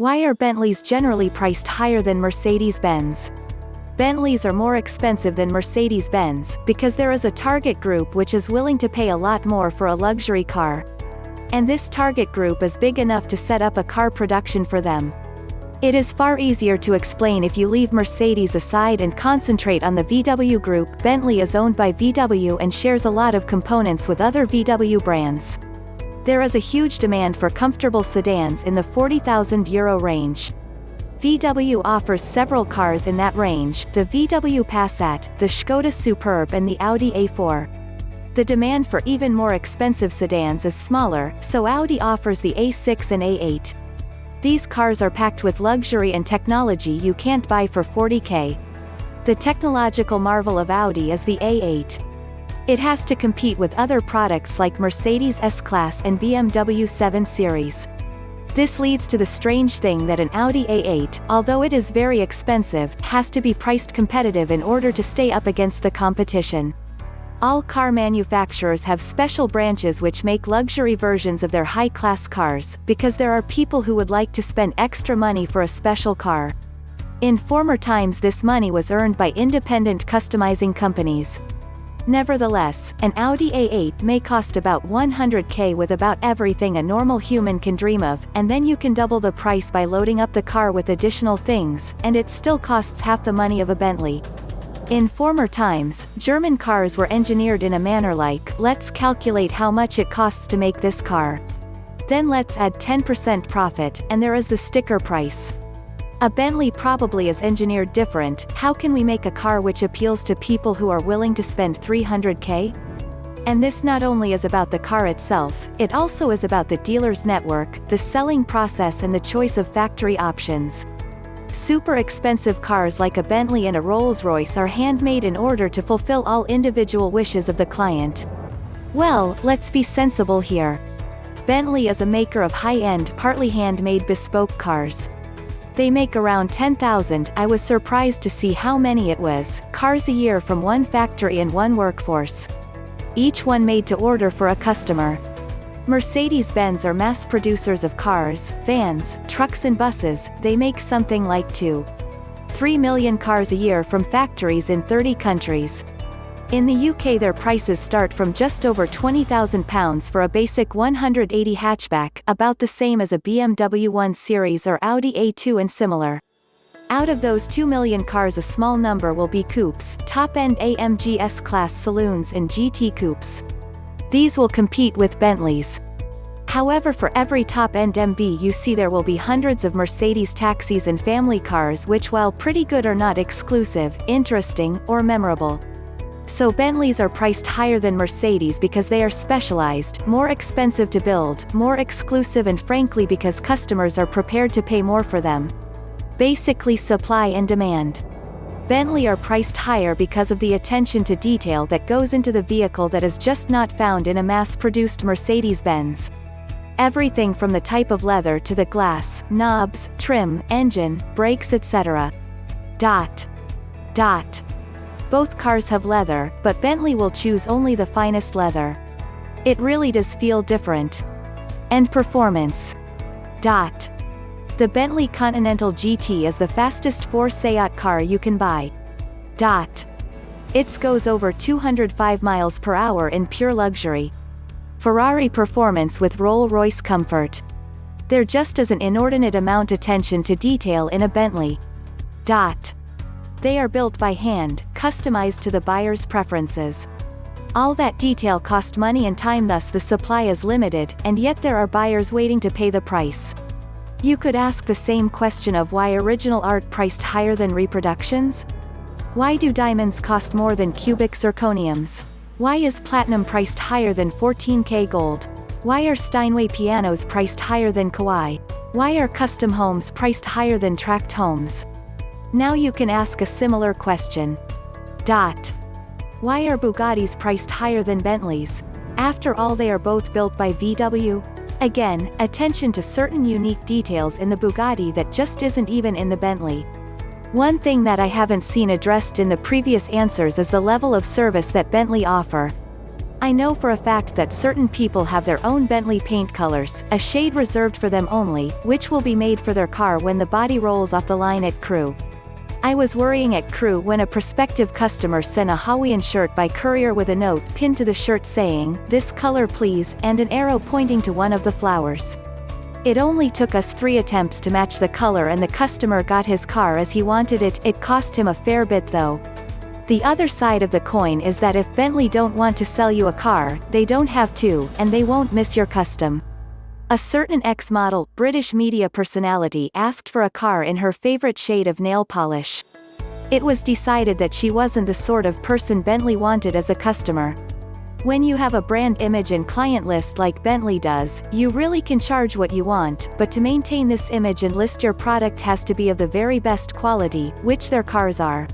Why are Bentleys generally priced higher than Mercedes Benz? Bentleys are more expensive than Mercedes Benz, because there is a target group which is willing to pay a lot more for a luxury car. And this target group is big enough to set up a car production for them. It is far easier to explain if you leave Mercedes aside and concentrate on the VW group. Bentley is owned by VW and shares a lot of components with other VW brands. There is a huge demand for comfortable sedans in the €40,000 range. VW offers several cars in that range: the VW Passat, the Škoda Superb and the Audi A4. The demand for even more expensive sedans is smaller, so Audi offers the A6 and A8. These cars are packed with luxury and technology you can't buy for $40,000. The technological marvel of Audi is the A8. It has to compete with other products like Mercedes S-Class and BMW 7 Series. This leads to the strange thing that an Audi A8, although it is very expensive, has to be priced competitive in order to stay up against the competition. All car manufacturers have special branches which make luxury versions of their high-class cars, because there are people who would like to spend extra money for a special car. In former times this money was earned by independent customizing companies. Nevertheless, an Audi A8 may cost about $100,000 with about everything a normal human can dream of, and then you can double the price by loading up the car with additional things, and it still costs half the money of a Bentley. In former times, German cars were engineered in a manner like, let's calculate how much it costs to make this car. Then let's add 10% profit, and there is the sticker price. A Bentley probably is engineered different. How can we make a car which appeals to people who are willing to spend $300,000? And this not only is about the car itself, it also is about the dealer's network, the selling process and the choice of factory options. Super expensive cars like a Bentley and a Rolls-Royce are handmade in order to fulfill all individual wishes of the client. Well, let's be sensible here. Bentley is a maker of high-end, partly handmade bespoke cars. They make around 10,000, I was surprised to see how many it was, cars a year from one factory and one workforce. Each one made to order for a customer. Mercedes Benz are mass producers of cars, vans, trucks and buses. They make something like 2-3 million cars a year from factories in 30 countries. In the UK their prices start from just over £20,000 for a basic 180 hatchback, about the same as a BMW 1 Series or Audi A2 and similar. Out of those 2 million cars a small number will be coupes, top-end AMG S-Class saloons and GT coupes. These will compete with Bentleys. However, for every top-end MB you see there will be hundreds of Mercedes taxis and family cars which, while pretty good, are not exclusive, interesting, or memorable. So Bentleys are priced higher than Mercedes because they are specialized, more expensive to build, more exclusive, and frankly because customers are prepared to pay more for them. Basically supply and demand. Bentley are priced higher because of the attention to detail that goes into the vehicle that is just not found in a mass-produced Mercedes Benz. Everything from the type of leather to the glass, knobs, trim, engine, brakes, etc. Both cars have leather, but Bentley will choose only the finest leather. It really does feel different. And performance. The Bentley Continental GT is the fastest 4-seat car you can buy. It goes over 205 miles per hour in pure luxury. Ferrari performance with Rolls-Royce comfort. There just is an inordinate amount attention to detail in a Bentley. They are built by hand, customized to the buyer's preferences. All that detail cost money and time, thus the supply is limited, and yet there are buyers waiting to pay the price. You could ask the same question of why original art priced higher than reproductions? Why do diamonds cost more than cubic zirconiums? Why is platinum priced higher than 14K gold? Why are Steinway pianos priced higher than Kawai? Why are custom homes priced higher than tract homes? Now you can ask a similar question. Why are Bugattis priced higher than Bentleys? After all, they are both built by VW. Again, attention to certain unique details in the Bugatti that just isn't even in the Bentley. One thing that I haven't seen addressed in the previous answers is the level of service that Bentley offer. I know for a fact that certain people have their own Bentley paint colors, a shade reserved for them only, which will be made for their car when the body rolls off the line at Crew. I was worrying at Crew when a prospective customer sent a Hawaiian shirt by courier with a note pinned to the shirt saying, "This color please," and an arrow pointing to one of the flowers. It only took us 3 attempts to match the color and the customer got his car as he wanted it. It cost him a fair bit though. The other side of the coin is that if Bentley don't want to sell you a car, they don't have to, and they won't miss your custom. A certain ex-model, British media personality asked for a car in her favorite shade of nail polish. It was decided that she wasn't the sort of person Bentley wanted as a customer. When you have a brand image and client list like Bentley does, you really can charge what you want, but to maintain this image and list your product has to be of the very best quality, which their cars are.